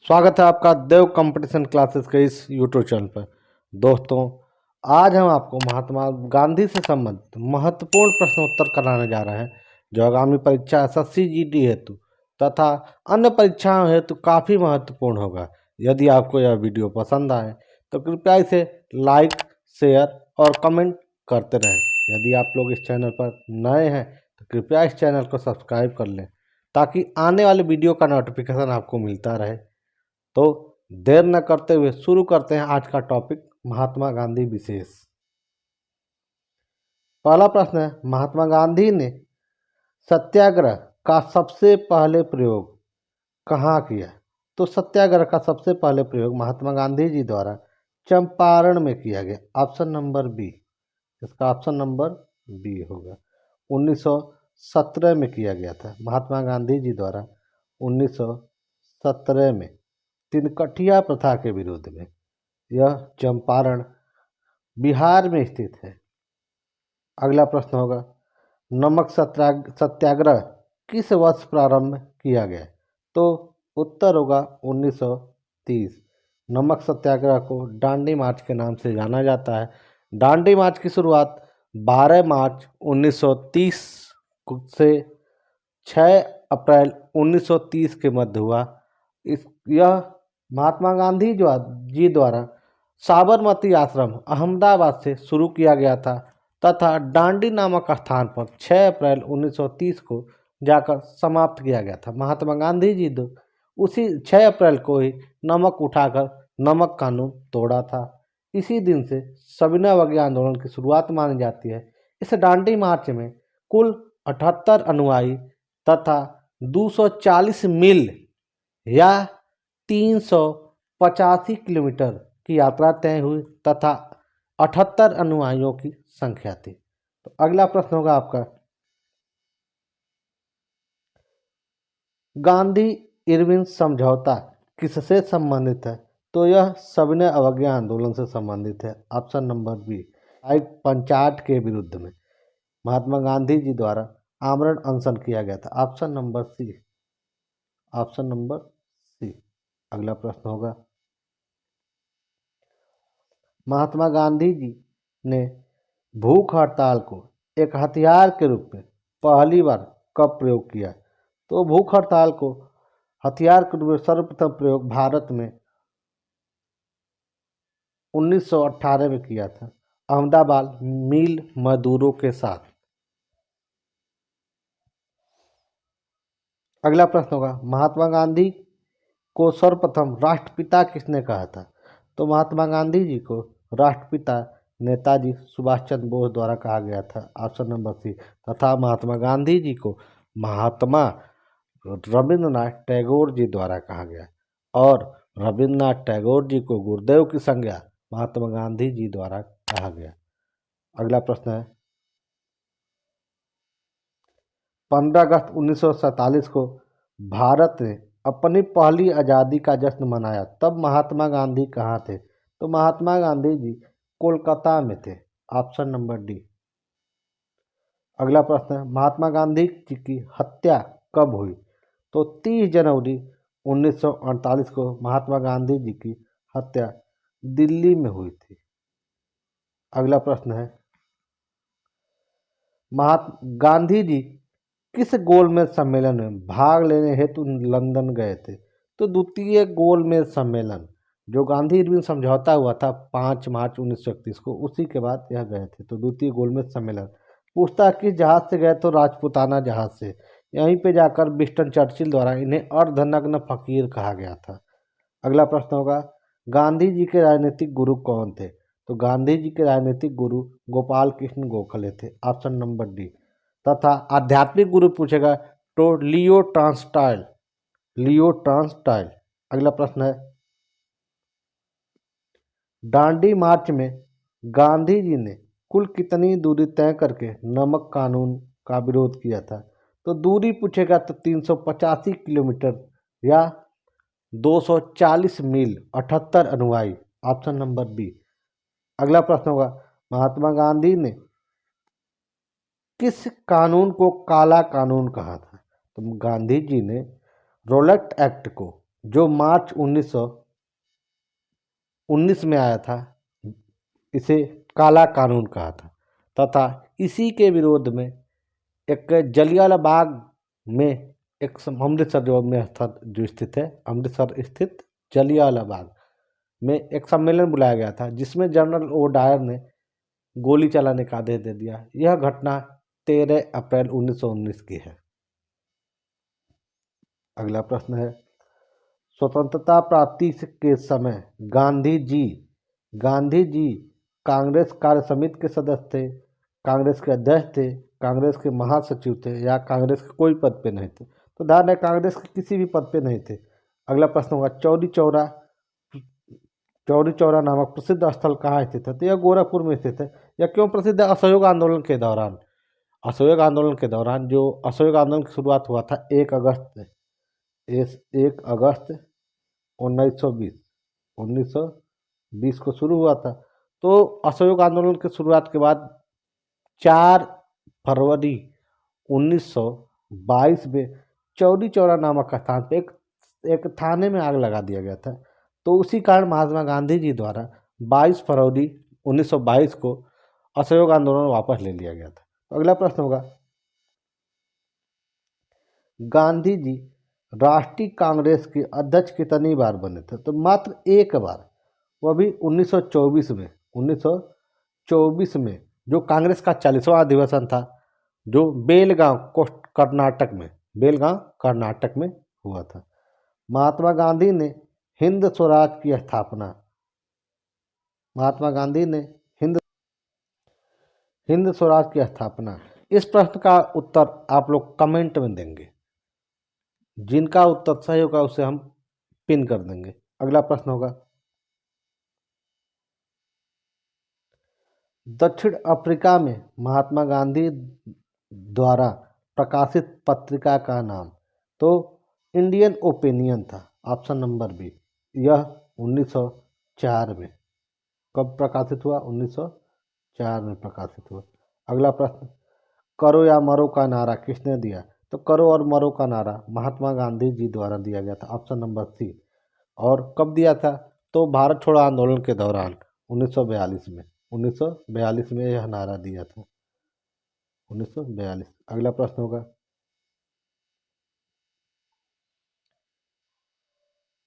स्वागत है आपका देव कंपटीशन क्लासेस के इस यूट्यूब चैनल पर। दोस्तों, आज हम आपको महात्मा गांधी से संबंधित महत्वपूर्ण प्रश्नोत्तर कराने जा रहे हैं, जो आगामी परीक्षा एसएससी जीडी हेतु तथा अन्य परीक्षाओं हेतु काफ़ी महत्वपूर्ण होगा। यदि आपको यह वीडियो पसंद आए तो कृपया इसे लाइक, शेयर और कमेंट करते रहें। यदि आप लोग इस चैनल पर नए हैं तो कृपया इस चैनल को सब्सक्राइब कर लें, ताकि आने वाले वीडियो का नोटिफिकेशन आपको मिलता रहे। तो देर न करते हुए शुरू करते हैं आज का टॉपिक, महात्मा गांधी विशेष। पहला प्रश्न है, महात्मा गांधी ने सत्याग्रह का सबसे पहले प्रयोग कहाँ किया? तो सत्याग्रह का सबसे पहले प्रयोग महात्मा गांधी जी द्वारा चंपारण में किया गया। ऑप्शन नंबर बी, इसका ऑप्शन नंबर बी होगा। 1917 में किया गया था महात्मा गांधी जी द्वारा। 1917 में तिनकठिया प्रथा के विरोध में। यह चंपारण बिहार में स्थित है। अगला प्रश्न होगा, नमक सत्याग्रह किस वर्ष प्रारंभ किया गया? तो उत्तर होगा 1930। नमक सत्याग्रह को दांडी मार्च के नाम से जाना जाता है। दांडी मार्च की शुरुआत 12 मार्च 1930 से 6 अप्रैल 1930 के मध्य हुआ। यह महात्मा गांधी जी द्वारा साबरमती आश्रम अहमदाबाद से शुरू किया गया था तथा दांडी नामक स्थान पर 6 अप्रैल 1930 को जाकर समाप्त किया गया था। महात्मा गांधी जी उसी 6 अप्रैल को ही नमक उठाकर नमक कानून तोड़ा था। इसी दिन से सविनय अवज्ञा आंदोलन की शुरुआत मानी जाती है। इस दांडी मार्च में कुल 78 अनुयायी तथा 240 मील या 385 किलोमीटर की यात्रा तय हुई तथा 78 अनुयायियों की संख्या थी। तो अगला प्रश्न होगा आपका, गांधी इरविन समझौता किससे संबंधित है? तो यह सविनय अवज्ञा आंदोलन से संबंधित है। ऑप्शन नंबर बी, पंचायत के विरुद्ध में महात्मा गांधी जी द्वारा आमरण अनशन किया गया था। Option number C, option number C. अगला प्रश्न होगा, महात्मा गांधी जी ने भूख हड़ताल को एक हथियार के रूप में पहली बार कब प्रयोग किया? तो भूख हड़ताल को हथियार के रूप में सर्वप्रथम प्रयोग भारत में 1918 में किया था, अहमदाबाद मिल मजदूरों के साथ। अगला प्रश्न होगा, महात्मा गांधी को सर्वप्रथम राष्ट्रपिता किसने कहा था? तो महात्मा गांधी जी को राष्ट्रपिता नेताजी सुभाष चंद्र बोस द्वारा कहा गया था। Option number C. तथा महात्मा गांधी जी को महात्मा रविंद्रनाथ टैगोर जी द्वारा कहा गया और रविंद्रनाथ टैगोर जी को गुरुदेव की संज्ञा महात्मा गांधी जी द्वारा कहा गया। अगला प्रश्न है, 15 अगस्त 1947 को भारत ने अपनी पहली आज़ादी का जश्न मनाया, तब महात्मा गांधी कहाँ थे? तो महात्मा गांधी जी कोलकाता में थे। Option number D. अगला प्रश्न है, महात्मा गांधी जी की हत्या कब हुई? तो 30 जनवरी 1948 को महात्मा गांधी जी की हत्या दिल्ली में हुई थी। अगला प्रश्न है, महात्मा गांधी जी किस गोलमेज सम्मेलन में भाग लेने हेतु लंदन गए थे? तो द्वितीय गोलमेज सम्मेलन, जो गांधी इरविन समझौता हुआ था 5 मार्च 1931 को, उसी के बाद यह गए थे। तो द्वितीय गोलमेज सम्मेलन। पूछता किस जहाज से गए? तो राजपूताना जहाज से। यहीं पे जाकर विंस्टन चर्चिल द्वारा इन्हें अर्धनग्न फकीर कहा गया था। अगला प्रश्न होगा, गांधी जी के राजनीतिक गुरु कौन थे? तो गांधी जी के राजनीतिक गुरु गोपाल कृष्ण गोखले थे। Option number D. तथा आध्यात्मिक गुरु पूछेगा तो लियो टॉल्स्टॉय, लियो टॉल्स्टॉय। अगला प्रश्न है, दांडी मार्च में गांधी जी ने कुल कितनी दूरी तय करके नमक कानून का विरोध किया था? तो दूरी पूछेगा तो 385 किलोमीटर या 240 मील, 78 अनुयायी। Option number B. अगला प्रश्न होगा, महात्मा गांधी ने किस कानून को काला कानून कहा था? तो गांधी जी ने रोलेट एक्ट को जो मार्च 1919 में आया था, इसे काला कानून कहा था तथा इसी के विरोध में एक जलियांवाला बाग में एक अमृतसर जो स्थित है, अमृतसर स्थित जलियांवाला बाग में एक सम्मेलन बुलाया गया था, जिसमें जनरल ओ डायर ने गोली चलाने का आदेश दे दिया। यह घटना 13 अप्रैल 1919 की है। अगला प्रश्न है, स्वतंत्रता प्राप्ति के समय गांधी जी कांग्रेस कार्य समिति के सदस्य थे, कांग्रेस के अध्यक्ष थे, कांग्रेस के महासचिव थे या कांग्रेस के कोई पद पे नहीं थे? तो ध्यान है, कांग्रेस के किसी भी पद पे नहीं थे। अगला प्रश्न होगा, चौरी चौरा नामक प्रसिद्ध स्थल कहाँ स्थित है? तो यह गोरखपुर में स्थित है। यह क्यों प्रसिद्ध है? असहयोग आंदोलन के दौरान जो असहयोग आंदोलन की शुरुआत हुआ था 1 अगस्त 1920 को शुरू हुआ था। तो असहयोग आंदोलन की शुरुआत के बाद 4 फरवरी 1922 में चौरी चौरा नामक स्थान पर एक थाने में आग लगा दिया गया था। तो उसी कारण महात्मा गांधी जी द्वारा 22 फरवरी 1922 को असहयोग आंदोलन वापस ले लिया गया था। तो अगला प्रश्न होगा, गांधी जी राष्ट्रीय कांग्रेस के अध्यक्ष कितनी बार बने थे? तो मात्र एक बार, वह भी 1924 में जो कांग्रेस का 40वां अधिवेशन था, जो बेलगांव कर्नाटक में हुआ था। महात्मा गांधी ने हिंद स्वराज की स्थापना इस प्रश्न का उत्तर आप लोग कमेंट में देंगे। जिनका उत्तर सही होगा उसे हम पिन कर देंगे। अगला प्रश्न होगा, दक्षिण अफ्रीका में महात्मा गांधी द्वारा प्रकाशित पत्रिका का नाम? तो इंडियन ओपिनियन था, ऑप्शन नंबर बी। यह 1904 में कब प्रकाशित हुआ? 1904 में प्रकाशित हुआ। अगला प्रश्न, करो या मरो का नारा किसने दिया? तो करो और मरो का नारा महात्मा गांधी जी द्वारा दिया गया था, ऑप्शन नंबर सी। और कब दिया था? तो भारत छोड़ो आंदोलन के दौरान 1942 में यह नारा दिया था, 1942। अगला प्रश्न होगा,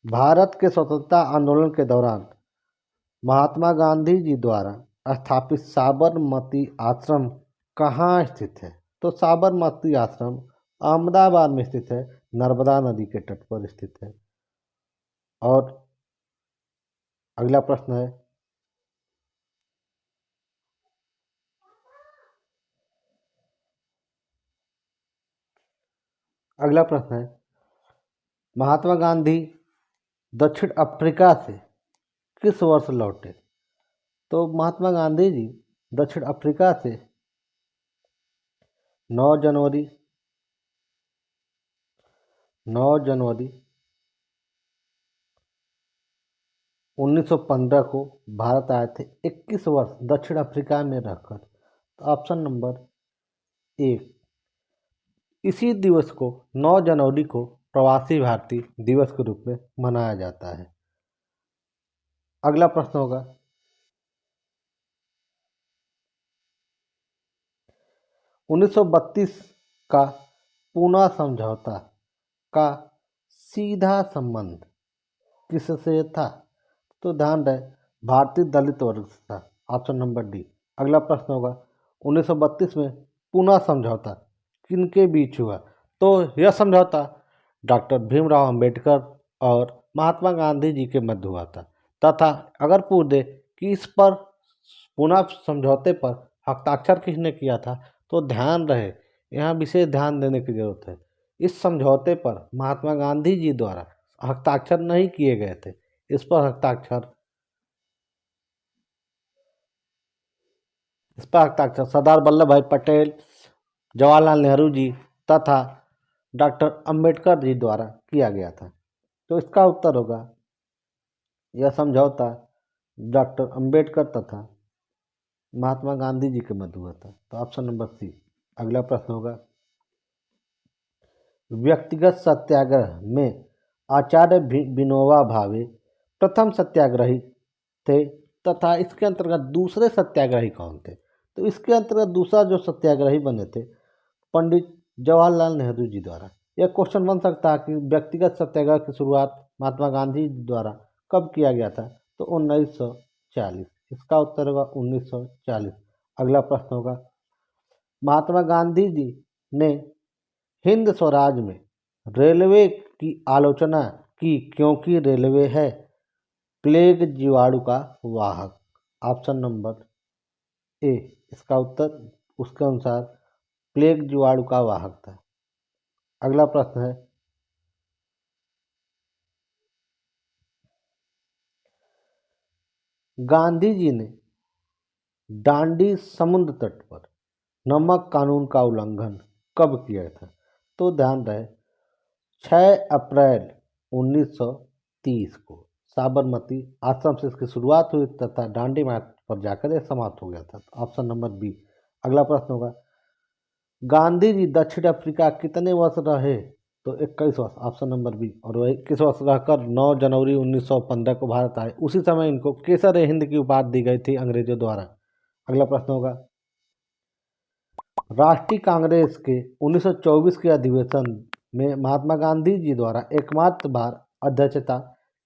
भारत के स्वतंत्रता आंदोलन के दौरान महात्मा गांधी जी द्वारा स्थापित साबरमती आश्रम कहाँ स्थित है? तो साबरमती आश्रम अहमदाबाद में स्थित है, नर्मदा नदी के तट पर स्थित है। और अगला प्रश्न है, महात्मा गांधी दक्षिण अफ्रीका से किस वर्ष लौटे? तो महात्मा गांधी जी दक्षिण अफ्रीका से 9 जनवरी 1915 को भारत आए थे, 21 वर्ष दक्षिण अफ्रीका में रहकर। तो ऑप्शन नंबर एक। इसी दिवस को 9 जनवरी को प्रवासी भारतीय दिवस के रूप में मनाया जाता है। अगला प्रश्न होगा, 1932 का पूना समझौता का सीधा संबंध किससे था? तो ध्यान रहे, भारतीय दलित वर्ग से था, ऑप्शन नंबर डी। अगला प्रश्न होगा, 1932 में पूना समझौता किनके बीच हुआ? तो यह समझौता डॉक्टर भीमराव अंबेडकर और महात्मा गांधी जी के मध्य हुआ था। तथा अगर पूछ दे कि इस पर पूना समझौते पर हस्ताक्षर किसने किया था, तो ध्यान रहे, यहाँ विशेष ध्यान देने की जरूरत है। इस समझौते पर महात्मा गांधी जी द्वारा हस्ताक्षर नहीं किए गए थे। इस पर हस्ताक्षर सरदार वल्लभ भाई पटेल, जवाहरलाल नेहरू जी तथा डॉक्टर अंबेडकर जी द्वारा किया गया था। तो इसका उत्तर होगा, यह समझौता डॉक्टर अंबेडकर तथा महात्मा गांधी जी के मध्य हुआ था। तो ऑप्शन नंबर सी। अगला प्रश्न होगा, व्यक्तिगत सत्याग्रह में आचार्य विनोबा भावे प्रथम सत्याग्रही थे तथा इसके अंतर्गत दूसरे सत्याग्रही कौन थे? तो इसके अंतर्गत दूसरा जो सत्याग्रही बने थे पंडित जवाहरलाल नेहरू जी द्वारा। यह क्वेश्चन बन सकता है कि व्यक्तिगत सत्याग्रह की शुरुआत महात्मा गांधी द्वारा कब किया गया था? तो 1940। इसका उत्तर होगा 1940। अगला प्रश्न होगा, महात्मा गांधी जी ने हिंद स्वराज में रेलवे की आलोचना की क्योंकि रेलवे है प्लेग जीवाणु का वाहक। ऑप्शन नंबर ए इसका उत्तर उसके अनुसार प्लेग जीवाणु का वाहक था। अगला प्रश्न है, गांधी जी ने दांडी समुद्र तट पर नमक कानून का उल्लंघन कब किया था? तो ध्यान रहे 6 अप्रैल 1930 को साबरमती आश्रम से इसकी शुरुआत हुई तथा दांडी मार्ग पर जाकर यह समाप्त हो गया था। Option number B. अगला प्रश्न होगा, गांधी जी दक्षिण अफ्रीका कितने वर्ष रहे? तो 21 वर्ष। Option number B. और वह 21 वर्ष रहकर 9 जनवरी 1915 को भारत आए। उसी समय इनको केसर ए हिंद की उपाधि दी गई थी अंग्रेजों द्वारा। अगला प्रश्न होगा, राष्ट्रीय कांग्रेस के 1924 के अधिवेशन में महात्मा गांधी जी द्वारा एकमात्र बार अध्यक्षता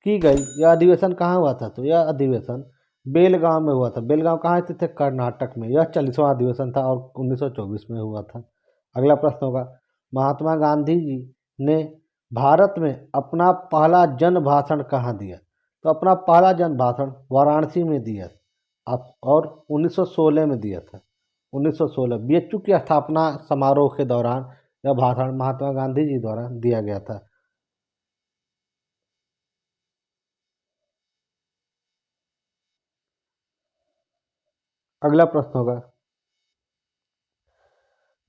की गई। यह अधिवेशन कहाँ हुआ था? तो यह अधिवेशन बेलगांव में हुआ था। बेलगांव कहाँ स्थित है? कर्नाटक में। यह 40वां अधिवेशन था और 1924 में हुआ था। अगला प्रश्न होगा, महात्मा गांधी जी ने भारत में अपना पहला जन भाषण कहाँ दिया? तो अपना पहला जन भाषण वाराणसी में दिया और 1916 में दिया था। 1916 बीएचयू की स्थापना समारोह के दौरान यह भाषण महात्मा गांधी जी द्वारा दिया गया था। अगला प्रश्न होगा,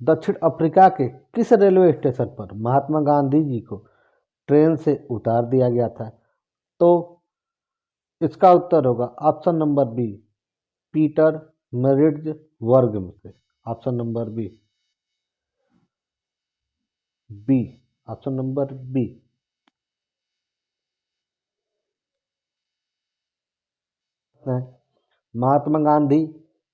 दक्षिण अफ्रीका के किस रेलवे स्टेशन पर महात्मा गांधी जी को ट्रेन से उतार दिया गया था? तो इसका उत्तर होगा option number B, Pietermaritzburg में से। Option number B B option number B. Mahatma Gandhi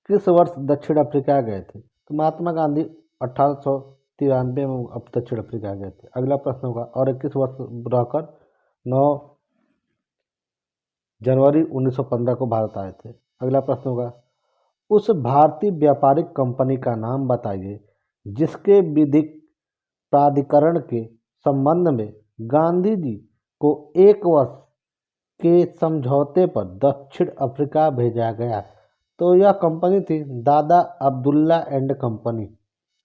किस वर्ष दक्षिण अफ्रीका गए थे? तो महात्मा गांधी 1893 में अब दक्षिण अफ्रीका गए थे। अगला प्रश्न होगा, और 21 वर्ष रहकर 9 जनवरी 1915 को भारत आए थे। अगला प्रश्न होगा, उस भारतीय व्यापारिक कंपनी का नाम बताइए जिसके विधिक प्राधिकरण के संबंध में गांधी जी को 1 वर्ष के समझौते पर दक्षिण अफ्रीका भेजा गया। तो यह कंपनी थी Dada Abdullah and company.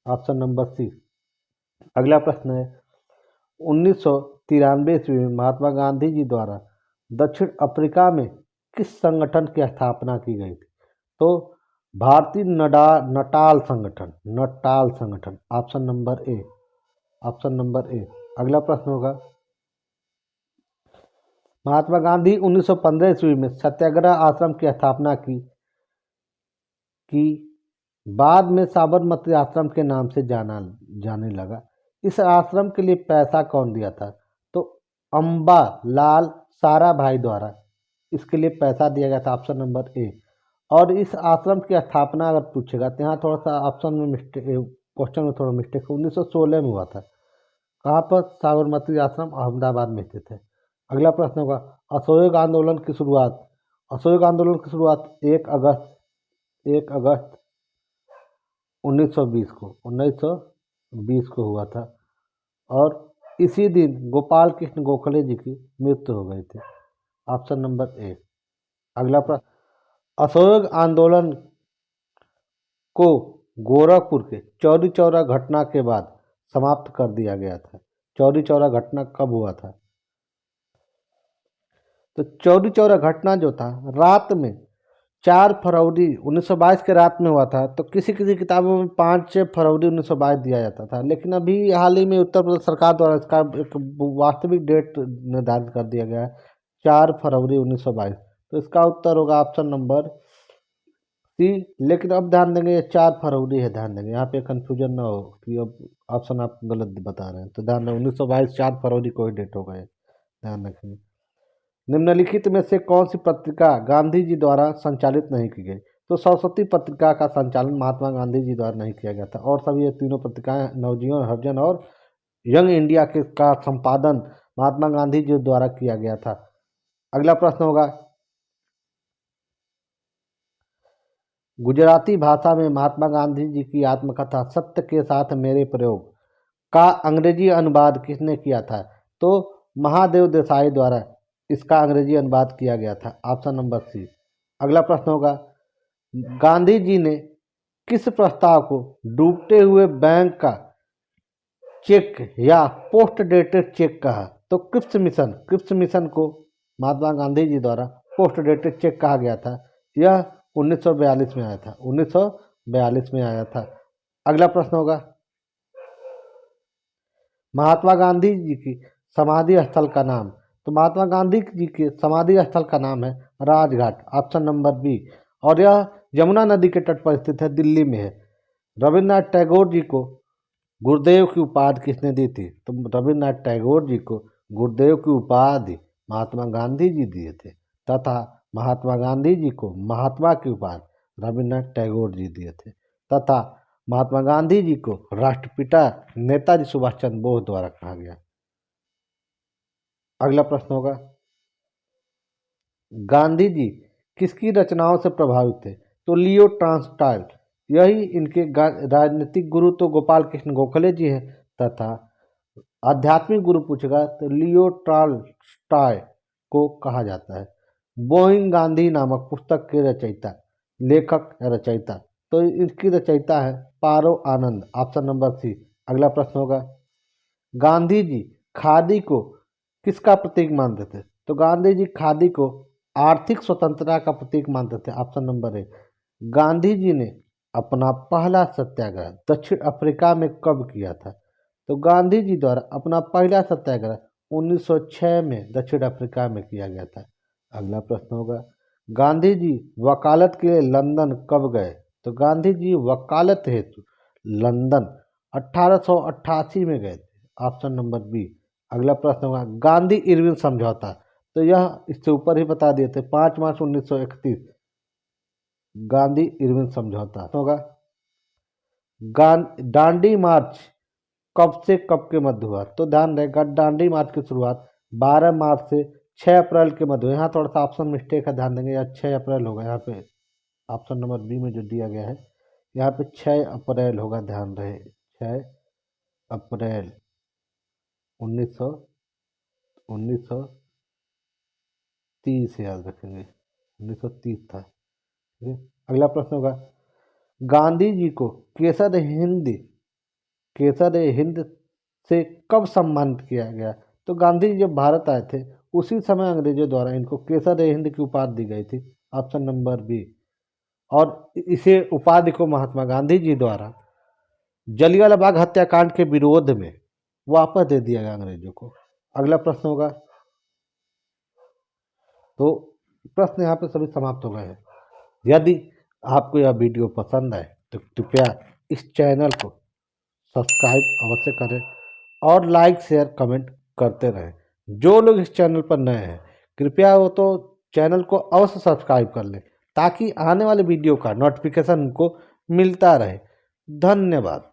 Option number C. अगला प्रश्न है, 1993 ईस्वी में महात्मा गांधी जी द्वारा दक्षिण अफ्रीका में किस संगठन की स्थापना की गई थी? तो भारतीय नटाल संगठन। नटाल संगठन। Option number A. Option number A. अगला प्रश्न होगा, महात्मा गांधी 1915 ईस्वी में सत्याग्रह आश्रम की स्थापना की बाद में साबरमती आश्रम के नाम से जाने लगा। इस आश्रम के लिए पैसा कौन दिया था? तो अम्बा लाल साराभाई द्वारा इसके लिए पैसा दिया गया था। Option number A. और इस आश्रम की स्थापना अगर पूछेगा तो यहाँ थोड़ा सा ऑप्शन में मिस्टेक, क्वेश्चन में थोड़ा मिस्टेक, 1916 में हुआ था। कहाँ पर? साबरमती आश्रम अहमदाबाद में स्थित है। अगला प्रश्न होगा, असहयोग आंदोलन की शुरुआत। असहयोग आंदोलन की शुरुआत 1 अगस्त 1920 को हुआ था और इसी दिन गोपाल कृष्ण गोखले जी की मृत्यु हो गई थी। Option number A. अगला प्रश्न, असहयोग आंदोलन को गोरखपुर के चौरी चौरा घटना के बाद समाप्त कर दिया गया था। चौरी चौरा घटना कब हुआ था? तो चौरी चौरा घटना जो था रात में 4 फरवरी 1922 के रात में हुआ था। तो किसी किसी किताबों में 5 फरवरी 1922 दिया जाता था, लेकिन अभी हाल ही में उत्तर प्रदेश सरकार द्वारा इसका एक वास्तविक डेट निर्धारित कर दिया गया है, 4 फरवरी 1922। तो इसका उत्तर होगा ऑप्शन नंबर सी। लेकिन अब ध्यान देंगे ये 4 फरवरी है, ध्यान देंगे यहाँ पे कन्फ्यूजन ना हो कि अब ऑप्शन आप गलत बता रहे हैं। तो ध्यान दें 1922 4 फरवरी को ही डेट होगा ये। ध्यान रखेंगे। निम्नलिखित में से कौन सी पत्रिका गांधी जी द्वारा संचालित नहीं की गई? तो सरस्वती पत्रिका का संचालन महात्मा गांधी जी द्वारा नहीं किया गया था, और सभी ये तीनों पत्रिकाएं नवजीवन, हरिजन और यंग इंडिया के का संपादन महात्मा गांधी जी द्वारा किया गया था। अगला प्रश्न होगा, गुजराती भाषा में महात्मा गांधी जी की आत्मकथा सत्य के साथ मेरे प्रयोग का अंग्रेजी अनुवाद किसने किया था? तो महादेव देसाई द्वारा इसका अंग्रेजी अनुवाद किया गया था। Option number C. अगला प्रश्न होगा, गांधी जी ने किस प्रस्ताव को डूबते हुए बैंक का चेक या पोस्ट डेटेड चेक कहा? तो क्रिप्स मिशन को महात्मा गांधी जी द्वारा पोस्ट डेटेड चेक कहा गया था। यह 1942 में आया था, 1942 में आया था। अगला प्रश्न होगा, महात्मा गांधी जी की समाधि स्थल का नाम? तो महात्मा गांधी जी के समाधि स्थल का नाम है राजघाट, ऑप्शन नंबर बी, और यह यमुना नदी के तट पर स्थित है, दिल्ली में है। रविन्द्रनाथ टैगोर जी को गुरुदेव की उपाधि किसने दी थी? तो रविन्द्रनाथ टैगोर जी को गुरुदेव की उपाधि महात्मा गांधी जी दिए थे, तथा महात्मा गांधी जी को महात्मा की उपाधि रविन्द्रनाथ टैगोर जी दिए थे, तथा महात्मा गांधी जी को राष्ट्रपिता नेताजी सुभाष चंद्र बोस द्वारा कहा गया। अगला प्रश्न होगा, गांधी जी किसकी रचनाओं से प्रभावित थे? तो लियो टॉल्स्टॉय, यही इनके राजनीतिक गुरु तो गोपाल कृष्ण गोखले जी हैं, तथा आध्यात्मिक गुरु पूछेगा तो लियो टॉल्स्टॉय को कहा जाता है। बोइंग गांधी नामक पुस्तक के रचयिता, लेखक या रचयिता? तो इसकी रचयिता है पारो आनंद, ऑप्शन नंबर सी। अगला प्रश्न होगा, गांधी जी खादी को किसका प्रतीक मानते थे? तो गांधी जी खादी को आर्थिक स्वतंत्रता का प्रतीक मानते थे, option number A. Gandhi ji ने अपना पहला सत्याग्रह दक्षिण अफ्रीका में कब किया था? तो गांधी जी द्वारा अपना पहला सत्याग्रह 1906 में दक्षिण अफ्रीका में किया गया था। अगला प्रश्न होगा, गांधी जी वकालत के लिए लंदन कब गए? तो गांधी जी वकालत हेतु लंदन 1888 में गए थे, ऑप्शन नंबर बी। अगला प्रश्न होगा, गांधी इरविन समझौता? तो यह इससे ऊपर ही बता दिए थे, 5 मार्च 1931 गांधी इरविन समझौता होगा। दांडी मार्च कब से कब के मध्य हुआ? तो ध्यान रहेगा, दांडी मार्च की शुरुआत 12 मार्च से 6 अप्रैल के मध्य। यहाँ थोड़ा सा ऑप्शन मिस्टेक है, ध्यान देंगे, या 6 अप्रैल होगा। यहाँ पे ऑप्शन नंबर बी में जो दिया गया है यहाँ पे 6 अप्रैल होगा, ध्यान रहे, 6 अप्रैल 1930 याद रखेंगे, 1930 था। ठीक है। अगला प्रश्न होगा, गांधी जी को केसर हिंद से कब सम्मानित किया गया? तो गांधी जी जब भारत आए थे उसी समय अंग्रेजों द्वारा इनको केसर हिंद की उपाधि दी गई थी, ऑप्शन नंबर बी। और इसे उपाधि को महात्मा गांधी जी द्वारा जलियांवाला बाग हत्याकांड के विरोध में वापस दे दिया गया अंग्रेजों को। अगला प्रश्न होगा, तो प्रश्न यहाँ पे सभी समाप्त हो गए हैं। यदि आपको यह वीडियो पसंद आए तो कृपया इस चैनल को सब्सक्राइब अवश्य करें और लाइक शेयर कमेंट करते रहें। जो लोग इस चैनल पर नए हैं कृपया वो तो चैनल को अवश्य सब्सक्राइब कर लें, ताकि आने वाले वीडियो का नोटिफिकेशन उनको मिलता रहे। धन्यवाद।